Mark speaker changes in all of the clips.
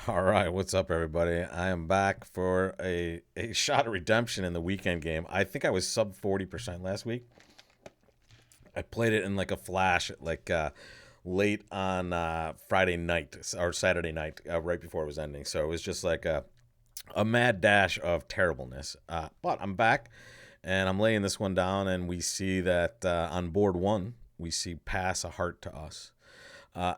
Speaker 1: All right, what's up, everybody? I am back for a shot of redemption in the weekend game. I think I was sub 40% last week. I played it in like a flash, late on Friday night or Saturday night, right before it was ending. So it was just like a mad dash of terribleness. But I'm back, and I'm laying this one down, and we see that on board one, we see pass a heart to us.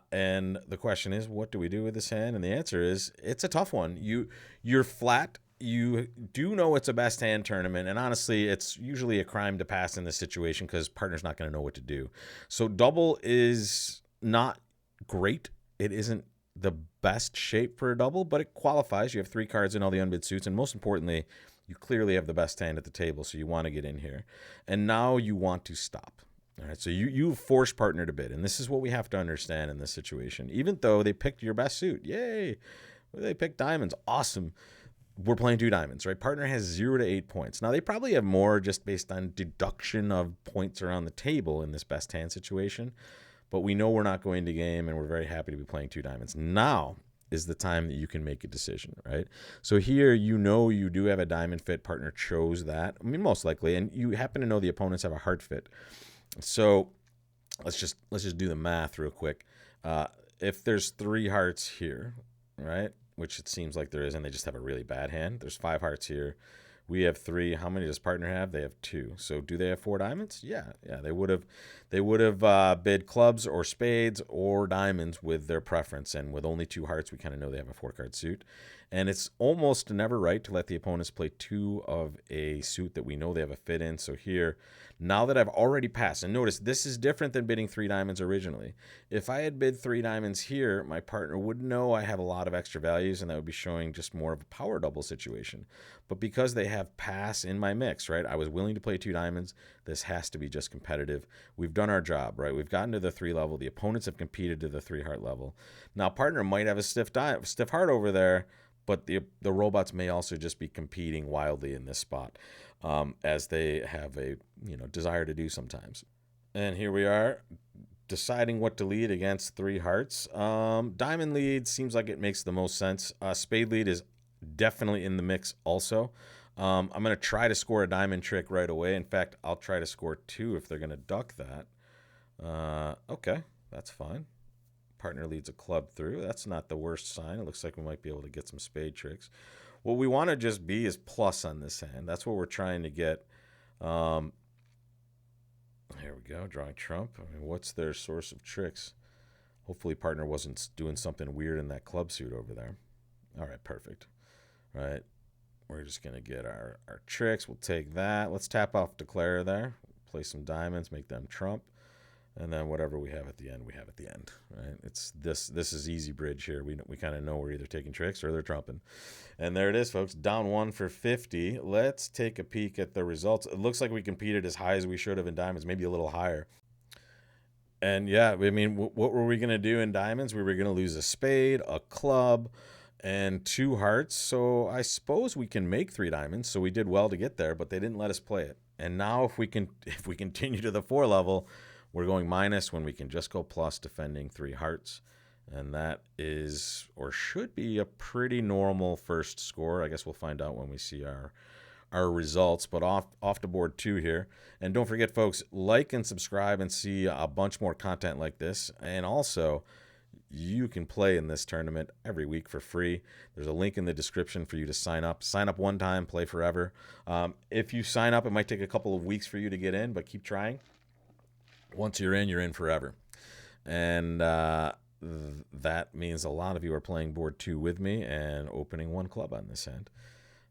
Speaker 1: And the question is, what do we do with this hand? And the answer is, it's a tough one. You're flat. You do know it's a best hand tournament, and honestly, it's usually a crime to pass in this situation because partner's not going to know what to do. So double is not great. It isn't the best shape for a double, but it qualifies. You have three cards in all the unbid suits, and most importantly, you clearly have the best hand at the table, so you want to get in here. And now you want to stop. All right, so you force partner to bid, and this is what we have to understand in this situation. Even though they picked your best suit, yay, they picked diamonds, awesome. We're playing two diamonds, right? Partner has 0 to 8 points. Now they probably have more just based on deduction of points around the table in this best hand situation, but we know we're not going to game, and we're very happy to be playing two diamonds. Now is the time that you can make a decision, right? So here, you do have a diamond fit. Partner chose that. I mean, most likely, and you happen to know the opponents have a heart fit. So let's just do the math real quick. If there's three hearts here, right, which it seems like there is, and they just have a really bad hand. There's five hearts here. We have three. How many does partner have? They have two. So do they have four diamonds? Yeah. They would have. Bid clubs or spades or diamonds with their preference, and with only two hearts, we kind of know they have a four-card suit. And it's almost never right to let the opponents play two of a suit that we know they have a fit in. So here, now that I've already passed, and notice this is different than bidding three diamonds originally. If I had bid three diamonds here, my partner would know I have a lot of extra values, and that would be showing just more of a power double situation. But because they have pass in my mix, right, I was willing to play two diamonds. This has to be just competitive. We've done our job, right? We've gotten to the three level. The opponents have competed to the three heart level. Now, partner might have a stiff heart over there, but the robots may also just be competing wildly in this spot, as they have a desire to do sometimes. And here we are, deciding what to lead against three hearts. Diamond lead seems like it makes the most sense. Spade lead is definitely in the mix also. I'm going to try to score a diamond trick right away. In fact, I'll try to score two if they're going to duck that. Okay, that's fine. Partner leads a club through. That's not the worst sign. It looks like we might be able to get some spade tricks. What we want to just be is plus on this hand. That's what we're trying to get. Here we go, drawing trump. I mean, what's their source of tricks? Hopefully partner wasn't doing something weird in that club suit over there. All right, perfect. All right, we're just going to get our tricks. We'll take that. Let's tap off declare there. Play some diamonds, make them trump. And then whatever we have at the end, we have at the end, right? It's this is easy bridge here. We kind of know we're either taking tricks or they're trumping. And there it is, folks. Down one for 50. Let's take a peek at the results. It looks like we competed as high as we should have in diamonds, maybe a little higher. And yeah, I mean, what were we going to do in diamonds? We were going to lose a spade, a club, and two hearts. So I suppose we can make three diamonds. So we did well to get there, but they didn't let us play it. And now if we continue to the four level, we're going minus when we can just go plus, defending three hearts. And that is, or should be, a pretty normal first score. I guess we'll find out when we see our results. But off to board two here. And don't forget, folks, like and subscribe and see a bunch more content like this. And also, you can play in this tournament every week for free. There's a link in the description for you to sign up. Sign up one time, play forever. If you sign up, it might take a couple of weeks for you to get in, but keep trying. Once you're in forever. And that means a lot of you are playing board two with me and opening one club on this end.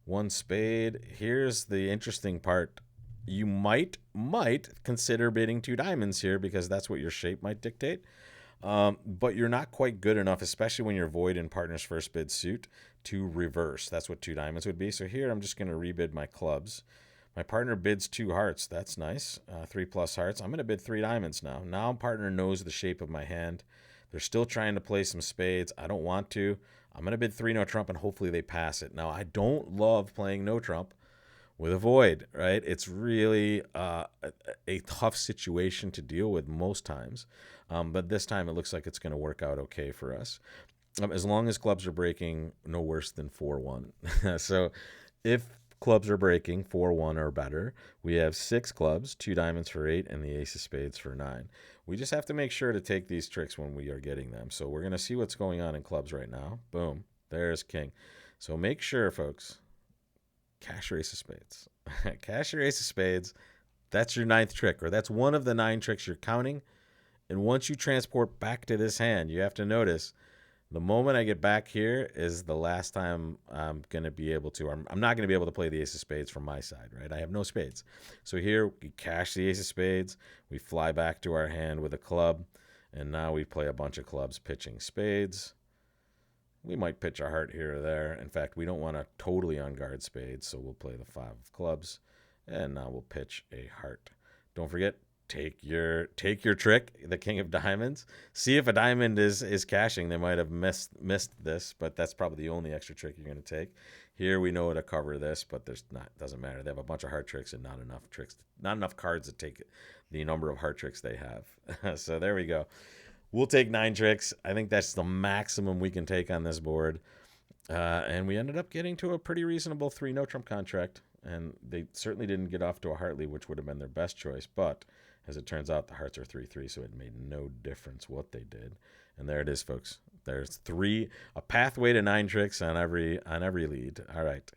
Speaker 1: One spade. Here's the interesting part. You might consider bidding two diamonds here because that's what your shape might dictate. But you're not quite good enough, especially when you're void in partner's first bid suit, to reverse. That's what two diamonds would be. So here I'm just going to rebid my clubs. My partner bids two hearts. That's nice. 3 plus hearts. I'm going to bid three diamonds now. Now partner knows the shape of my hand. They're still trying to play some spades. I don't want to. I'm going to bid three no trump, and hopefully they pass it. Now, I don't love playing no trump with a void, right? It's really a tough situation to deal with most times. But this time it looks like it's going to work out okay for us. as long as clubs are breaking no worse than 4-1. So if clubs are breaking 4-1 or better, we have 6 clubs, 2 diamonds for 8, and the ace of spades for 9. We just have to make sure to take these tricks when we are getting them. So we're going to see what's going on in clubs right now. Boom. There's king. So make sure, folks, cash your ace of spades. Cash your ace of spades. That's your 9th trick, or that's one of the 9 tricks you're counting. And once you transport back to this hand, you have to notice the moment I get back here is the last time I'm going to be able to. I'm not going to be able to play the ace of spades from my side, right? I have no spades. So here we cash the ace of spades. We fly back to our hand with a club. And now we play a bunch of clubs pitching spades. We might pitch a heart here or there. In fact, we don't want to totally on guard spades, so we'll play the 5 of clubs. And now we'll pitch a heart. Don't forget, take your trick, the king of diamonds. See if a diamond is cashing. They might have missed this, but that's probably the only extra trick you're going to take. Here we know how to cover this, but doesn't matter. They have a bunch of heart tricks and not enough cards to take the number of heart tricks they have. So there we go. We'll take 9 tricks. I think that's the maximum we can take on this board. And we ended up getting to a pretty reasonable 3 no trump contract. And they certainly didn't get off to a heart lead, which would have been their best choice. But as it turns out, the hearts are 3-3, so it made no difference what they did. And there it is, folks. There's a pathway to 9 tricks on every lead. All right,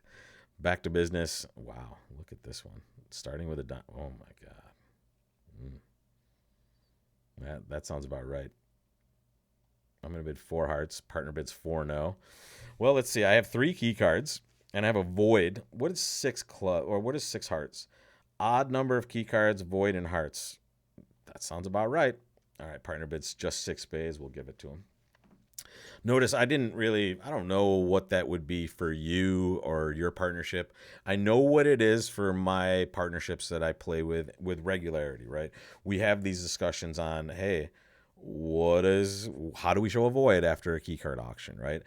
Speaker 1: back to business. Wow, look at this one. Starting with a oh my god, that sounds about right. I'm gonna bid 4 hearts. Partner bids 4 no. Well, let's see. I have 3 key cards. And I have a void. What is 6 what is 6 hearts? Odd number of key cards, void, and hearts. That sounds about right. All right, partner bids just 6 spades. We'll give it to him. Notice I don't know what that would be for you or your partnership. I know what it is for my partnerships that I play with regularity, right? We have these discussions on, hey, how do we show a void after a key card auction, right?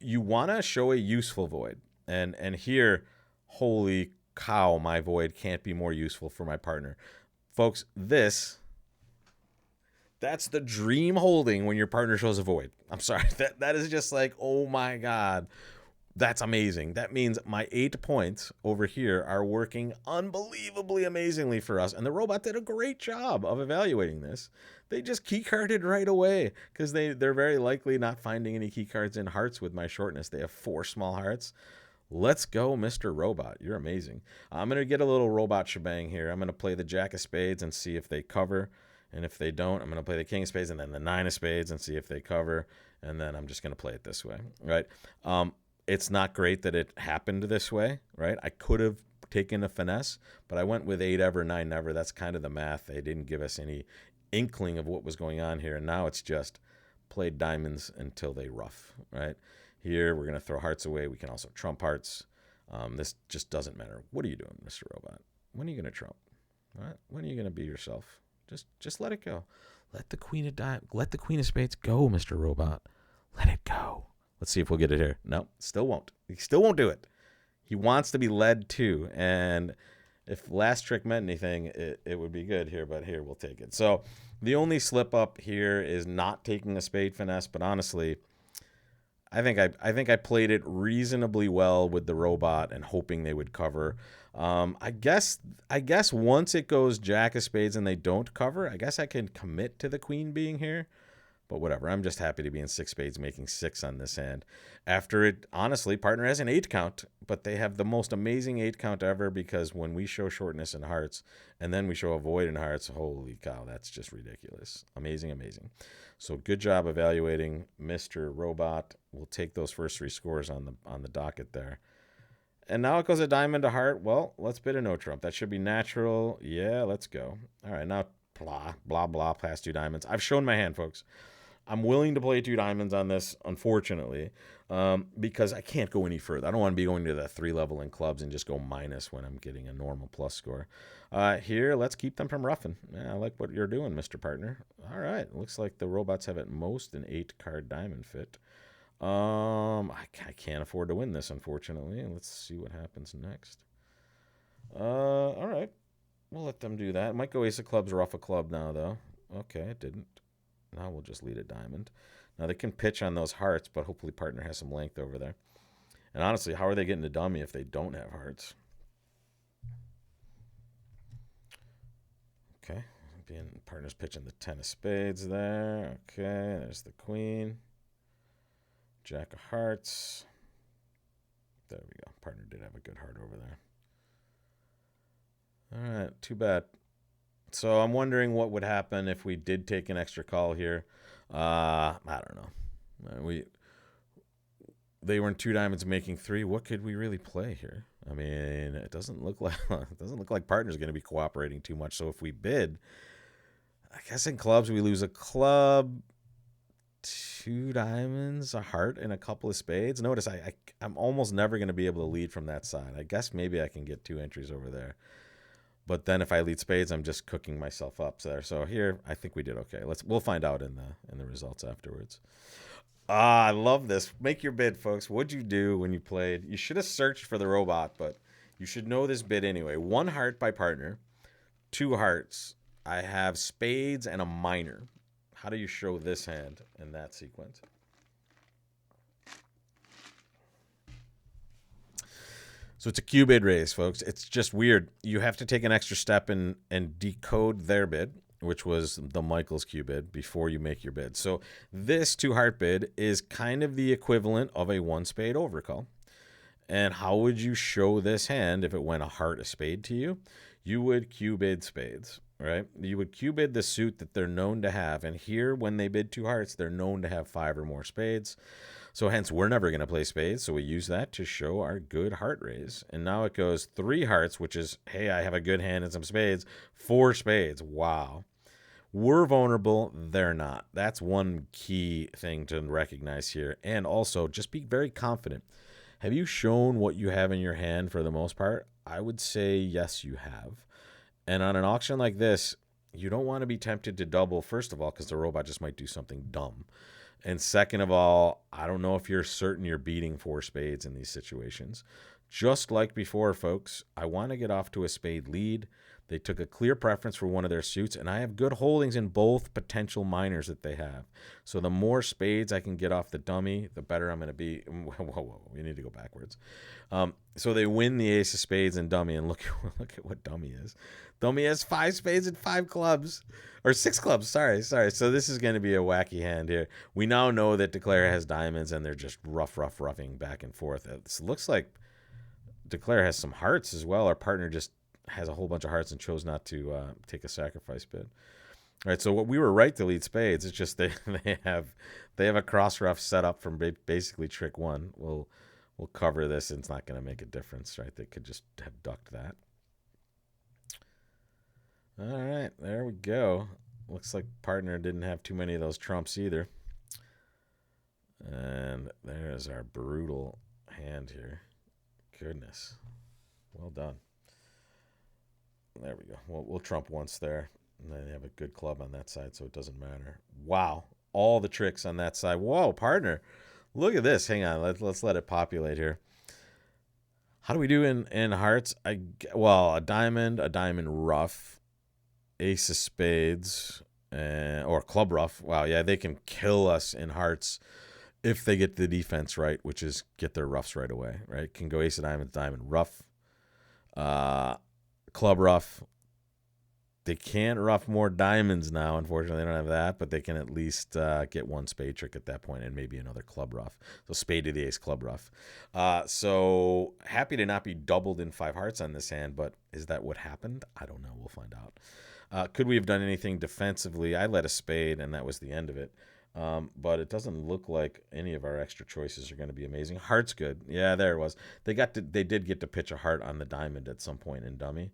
Speaker 1: You want to show a useful void. And here, holy cow, my void can't be more useful for my partner. Folks, that's the dream holding when your partner shows a void. I'm sorry. That is just like, oh my God, that's amazing. That means my 8 points over here are working unbelievably amazingly for us. And the robot did a great job of evaluating this. They just key carded right away because they're very likely not finding any key cards in hearts with my shortness. They have 4 small hearts. Let's go, Mr. Robot. You're amazing. I'm going to get a little robot shebang here. I'm going to play the jack of spades and see if they cover. And if they don't, I'm going to play the king of spades and then the 9 of spades and see if they cover. And then I'm just going to play it this way, right? It's not great that it happened this way, right? I could have taken a finesse, but I went with 8 ever, 9 never. That's kind of the math. They didn't give us any inkling of what was going on here. And now it's just played diamonds until they rough, right? Here, we're going to throw hearts away. We can also trump hearts. This just doesn't matter. What are you doing, Mr. Robot? When are you going to trump? All right? When are you going to be yourself? Just let it go. Let the queen of spades go, Mr. Robot. Let it go. Let's see if we'll get it here. No, still won't. He still won't do it. He wants to be led too. And if last trick meant anything, it would be good here, but here, we'll take it. So the only slip up here is not taking a spade finesse, but honestly, I think I played it reasonably well with the robot and hoping they would cover. I guess once it goes jack of spades and they don't cover, I guess I can commit to the queen being here. But whatever, I'm just happy to be in 6 spades making 6 on this hand. After it, honestly, partner has an 8 count, but they have the most amazing 8 count ever because when we show shortness in hearts and then we show a void in hearts, holy cow, that's just ridiculous. Amazing, amazing. So good job evaluating, Mr. Robot. We'll take those first 3 scores on the docket there. And now it goes a diamond to heart. Well, let's bid a no trump. That should be natural. Yeah, let's go. All right, now blah, blah, past 2 diamonds. I've shown my hand, folks. I'm willing to play 2 diamonds on this, unfortunately, because I can't go any further. I don't want to be going to the 3 level in clubs and just go minus when I'm getting a normal plus score. Here, let's keep them from roughing. Yeah, I like what you're doing, Mr. Partner. All right, looks like the robots have at most an 8-card diamond fit. I can't afford to win this, unfortunately. Let's see what happens next. All right, we'll let them do that. It might go ace of clubs, rough a club now, though. Okay, it didn't. Now we'll just lead a diamond. Now they can pitch on those hearts, but hopefully partner has some length over there. And honestly, how are they getting to dummy if they don't have hearts? Okay, being partner's pitching the 10 of spades there. Okay, there's the queen. Jack of hearts. There we go. Partner did have a good heart over there. All right, too bad. So I'm wondering what would happen if we did take an extra call here. I don't know. They were in 2 diamonds making 3. What could we really play here? I mean, it doesn't look like partner's going to be cooperating too much. So if we bid, I guess in clubs we lose a club, 2 diamonds, a heart, and a couple of spades. Notice I'm almost never going to be able to lead from that side. I guess maybe I can get 2 entries over there. But then if I lead spades, I'm just cooking myself up there. So here, I think we did okay. We'll find out in the results afterwards. I love this. Make your bid, folks. What'd you do when you played? You should have searched for the robot, but you should know this bid anyway. 1 heart by partner, 2 hearts. I have spades and a minor. How do you show this hand in that sequence? So it's a Q bid raise, folks. It's just weird. You have to take an extra step and decode their bid, which was the Michael's Q bid, before you make your bid. So this 2 heart bid is kind of the equivalent of a 1 spade overcall. And how would you show this hand if it went a heart, a spade to you? You would Q bid spades, right? You would Q bid the suit that they're known to have. And here, when they bid 2 hearts, they're known to have 5 or more spades. So hence, we're never going to play spades. So we use that to show our good heart raise. And now it goes 3 hearts, which is, hey, I have a good hand and some spades. 4 spades. Wow. We're vulnerable. They're not. That's one key thing to recognize here. And also, just be very confident. Have you shown what you have in your hand for the most part? I would say yes, you have. And on an auction like this, you don't want to be tempted to double, first of all, because the robot just might do something dumb. And second of all, I don't know if you're certain you're beating 4 spades in these situations. Just like before, folks, I want to get off to a spade lead. They took a clear preference for one of their suits, and I have good holdings in both potential minors that they have. So the more spades I can get off the dummy, the better I'm going to be. Whoa, we need to go backwards. So they win the ace of spades and dummy, and look at what dummy is. Dummy has 5 spades and 5 clubs. Or 6 clubs, sorry. So this is going to be a wacky hand here. We now know that Declare has diamonds, and they're just roughing back and forth. It looks like Declare has some hearts as well. Our partner just has a whole bunch of hearts and chose not to take a sacrifice bid. All right, so what we were right to lead spades. It's just they have a cross rough set up from basically trick 1. We'll cover this, and it's not going to make a difference, right? They could just have ducked that. All right, there we go. Looks like partner didn't have too many of those trumps either. And there's our brutal hand here. Goodness. Well done. There we go. We'll trump once there. And then they have a good club on that side, so it doesn't matter. Wow. All the tricks on that side. Whoa, partner. Look at this. Hang on. Let's let it populate here. How do we do in hearts? A diamond rough, ace of spades, or club rough. Wow, yeah, they can kill us in hearts if they get the defense right, which is get their roughs right away, right? Can go ace of diamonds, diamond rough, club rough. They can't rough more diamonds now. Unfortunately, they don't have that, but they can at least get 1 spade trick at that point and maybe another club rough. So spade to the ace, club rough. So happy to not be doubled in 5 hearts on this hand, but is that what happened? I don't know. We'll find out. Could we have done anything defensively? I led a spade, and that was the end of it. But it doesn't look like any of our extra choices are going to be amazing. Heart's good. Yeah, there it was. They did get to pitch a heart on the diamond at some point in dummy.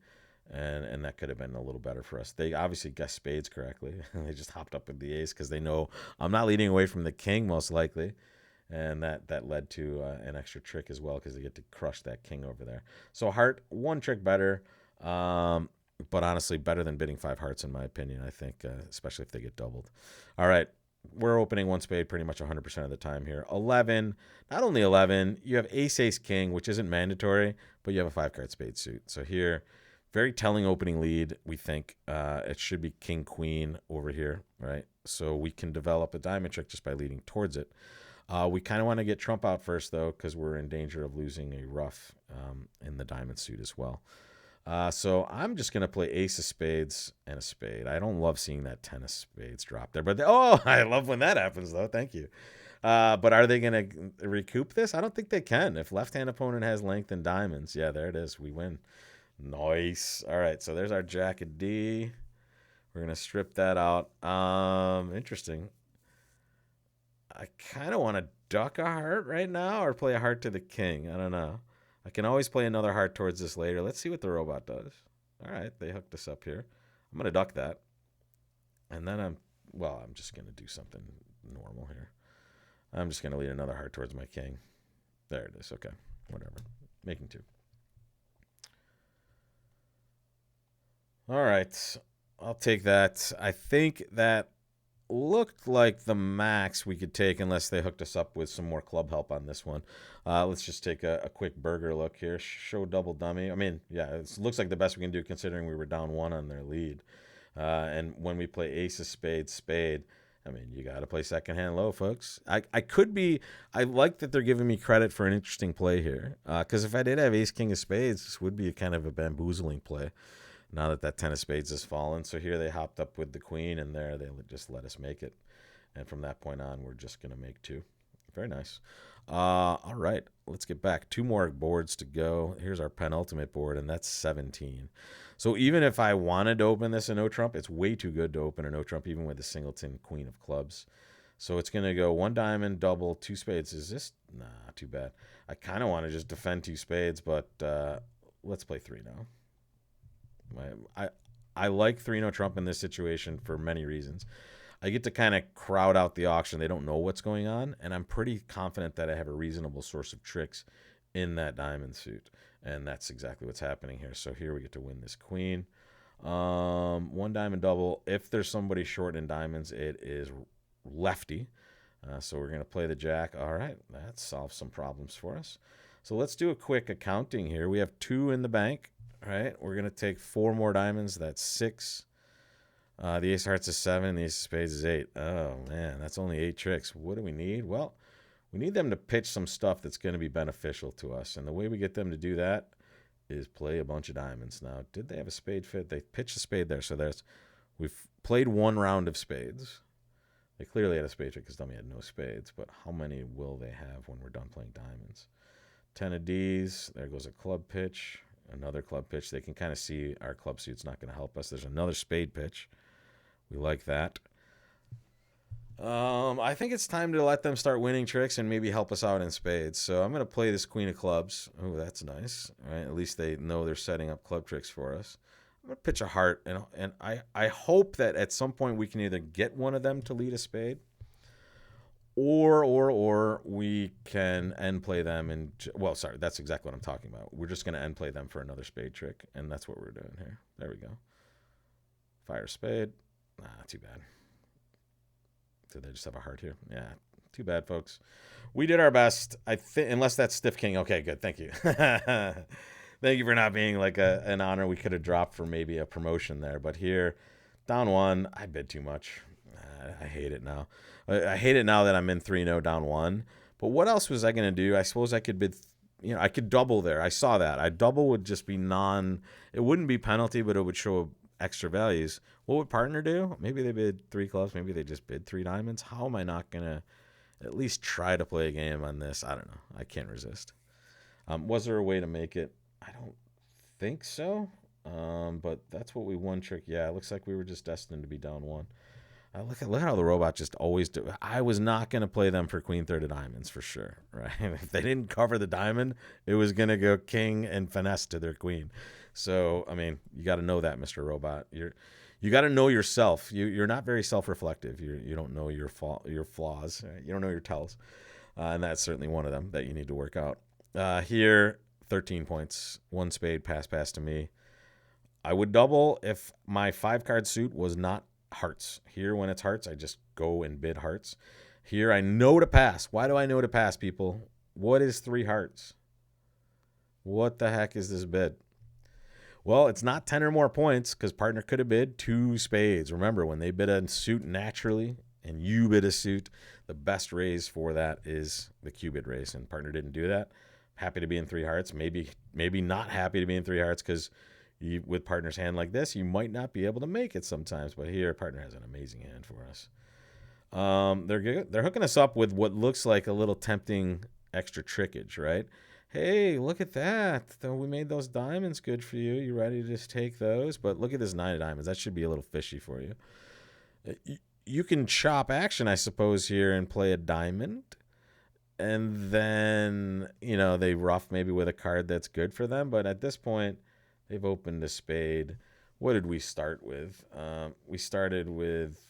Speaker 1: And that could have been a little better for us. They obviously guessed spades correctly. They just hopped up with the ace because they know I'm not leading away from the king most likely. And that led to an extra trick as well because they get to crush that king over there. So heart, 1 trick better. But honestly, better than bidding 5 hearts in my opinion, I think, especially if they get doubled. All right. We're opening 1 spade pretty much 100% of the time here. 11. Not only 11, you have ace, king, which isn't mandatory, but you have a 5-card spade suit. So here Very telling opening lead, we think. It should be king, queen over here, right? So we can develop a diamond trick just by leading towards it. We kind of want to get trump out first, though, because we're in danger of losing a ruff in the diamond suit as well. So I'm just going to play ace of spades and a spade. I don't love seeing that 10 of spades drop there. But, I love when that happens, though. Thank you. But are they going to recoup this? I don't think they can. If left-hand opponent has length and diamonds, yeah, there it is. We win. Nice. All right, so there's our jack of D. We're going to strip that out. Interesting. I kind of want to duck a heart right now or play a heart to the king. I don't know. I can always play another heart towards this later. Let's see what the robot does. All right, they hooked us up here. I'm going to duck that. And then I'm just going to do something normal here. I'm just going to lead another heart towards my king. There it is. Okay, whatever. Making two. All right, I'll take that. I think that looked like the max we could take unless they hooked us up with some more club help on this one. Let's just take a quick burger look here. Show double dummy. I mean, yeah, it looks like the best we can do considering we were down one on their lead. And when we play ace of spades, spade, I mean, you got to play second hand low, folks. I like that they're giving me credit for an interesting play here. Because if I did have ace king of spades, this would be a kind of a bamboozling play. Now that 10 of spades has fallen. So here they hopped up with the queen, and there they just let us make it. And from that point on, we're just going to make two. Very nice. All right, let's get back. Two more boards to go. Here's our penultimate board, and that's 17. So even if I wanted to open this a no trump, it's way too good to open a no trump, even with the singleton queen of clubs. So it's going to go one diamond, double, two spades. Is this? Nah, too bad. I kind of want to just defend two spades, but let's play three now. I like 3-0 trump in this situation for many reasons. I get to kind of crowd out the auction. They don't know what's going on, and I'm pretty confident that I have a reasonable source of tricks in that diamond suit, and that's exactly what's happening here. So here we get to win this queen. One diamond double. If there's somebody short in diamonds, it is lefty. So we're going to play the jack. All right, that solves some problems for us. So let's do a quick accounting here. We have 2 in the bank. All right, we're going to take 4 more diamonds. That's 6. The ace of hearts is 7. The ace of spades is 8. Oh, man, that's only 8 tricks. What do we need? Well, we need them to pitch some stuff that's going to be beneficial to us. And the way we get them to do that is play a bunch of diamonds. Now, did they have a spade fit? They pitched a spade there. So we've played 1 round of spades. They clearly had a spade trick because dummy had no spades. But how many will they have when we're done playing diamonds? 10 of Ds. There goes a club pitch. Another club pitch. They can kind of see our club suit's not going to help us. There's another spade pitch. We like that. I think it's time to let them start winning tricks and maybe help us out in spades. So I'm going to play this queen of clubs. Oh, that's nice. All right, at least they know they're setting up club tricks for us. I'm going to pitch a heart, and I hope that at some point we can either get one of them to lead a spade, or we can end play them and that's exactly what I'm talking about. We're just going to end play them for another spade trick, and that's what we're doing here. There we go. Fire spade. Nah, too bad. Did they just have a heart here? Yeah, too bad, folks. We did our best. I think, unless that's stiff king. Okay, good. Thank you. Thank you for not being like an honor we could have dropped for maybe a promotion there. But here, down 1, I bid too much. I hate it now. I hate it now that I'm in 3-0 down 1. But what else was I going to do? I suppose I could bid, I could double there. I saw that. I double would just be it wouldn't be penalty, but it would show extra values. What would partner do? Maybe they bid 3 clubs. Maybe they just bid 3 diamonds. How am I not going to at least try to play a game on this? I don't know. I can't resist. Was there a way to make it? I don't think so. But that's what we won trick. Yeah, it looks like we were just destined to be down 1. Look how the robot just always do. I was not going to play them for queen third of diamonds for sure, right? If they didn't cover the diamond, it was going to go king and finesse to their queen. So, I mean, you got to know that, Mr. Robot. You got to know yourself. You're not very self-reflective. You don't know your flaws. Right? You don't know your tells. And that's certainly one of them that you need to work out. Here, 13 points. 1 spade, pass to me. I would double if my 5-card suit was not hearts. Here, when it's hearts, I just go and bid hearts. Here, I know to pass. Why do I know to pass, people? What is 3 hearts? What the heck is this bid? Well, it's not 10 or more points because partner could have bid 2 spades. Remember, when they bid a suit naturally and you bid a suit, the best raise for that is the Q bid raise, and partner didn't do that. Happy to be in 3 hearts. Maybe not happy to be in 3 hearts because with partner's hand like this, you might not be able to make it sometimes. But here, partner has an amazing hand for us. They're hooking us up with what looks like a little tempting extra trickage, right? Hey, look at that. We made those diamonds good for you. You ready to just take those? But look at this 9 of diamonds. That should be a little fishy for you. You can chop action, I suppose, here and play a diamond. And then, they ruff maybe with a card that's good for them. But at this point, they've opened a spade. What did we start with? We started with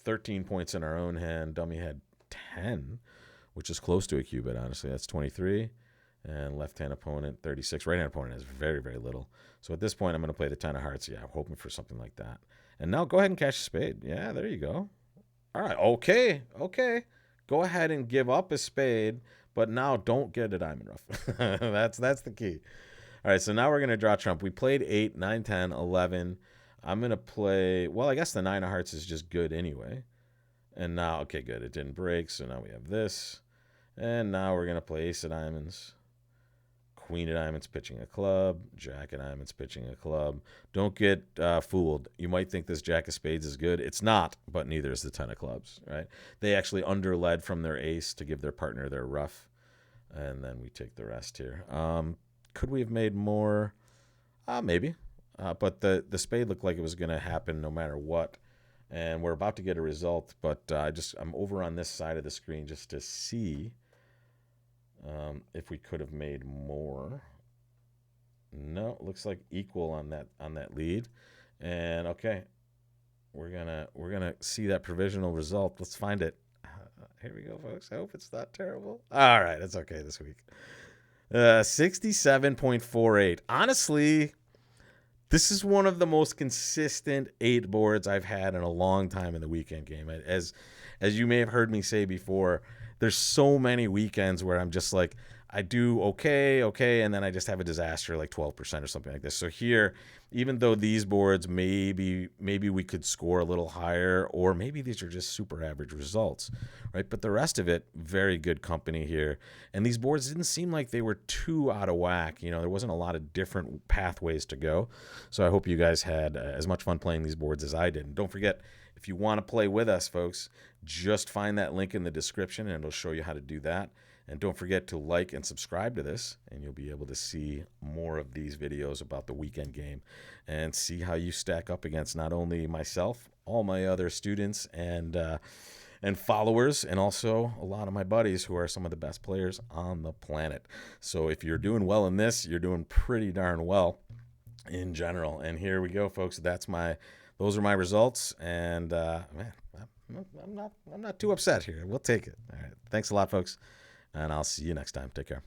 Speaker 1: 13 points in our own hand. Dummy had 10, which is close to a Q bet, honestly. That's 23. And left-hand opponent, 36. Right-hand opponent has very, very little. So at this point, I'm going to play the 10 of hearts. Yeah, I'm hoping for something like that. And now go ahead and cash a spade. Yeah, there you go. All right, okay. Go ahead and give up a spade, but now don't get a diamond ruff. That's the key. All right, so now we're going to draw trump. We played 8, 9, 10, 11. I'm going to play, well, I guess the 9 of hearts is just good anyway. And now, okay, good. It didn't break, so now we have this. And now we're going to play ace of diamonds. Queen of diamonds pitching a club. Jack of diamonds pitching a club. Don't get fooled. You might think this jack of spades is good. It's not, but neither is the 10 of clubs, right? They actually underled from their ace to give their partner their ruff. And then we take the rest here. Could we have made more? Maybe. But the spade looked like it was going to happen no matter what. And we're about to get a result, but I'm over on this side of the screen just to see if we could have made more. No, it looks like equal on that lead. And okay, we're gonna see that provisional result. Let's find it. Here we go, folks. I hope it's not terrible. All right, it's okay this week. 67.48. Honestly, this is one of the most consistent 8 boards I've had in a long time in the weekend game. As you may have heard me say before, there's so many weekends where I'm just like, I do okay, and then I just have a disaster like 12% or something like this. So here, even though these boards maybe we could score a little higher, or maybe these are just super average results, right? But the rest of it, very good company here. And these boards didn't seem like they were too out of whack. There wasn't a lot of different pathways to go. So I hope you guys had as much fun playing these boards as I did. And don't forget, if you want to play with us, folks, just find that link in the description and it'll show you how to do that. And don't forget to like and subscribe to this, and you'll be able to see more of these videos about the weekend game and see how you stack up against not only myself, all my other students and followers, and also a lot of my buddies who are some of the best players on the planet. So if you're doing well in this, you're doing pretty darn well in general. And here we go, folks. Those are my results, and man, I'm not too upset here. We'll take it. All right. Thanks a lot, folks. And I'll see you next time. Take care.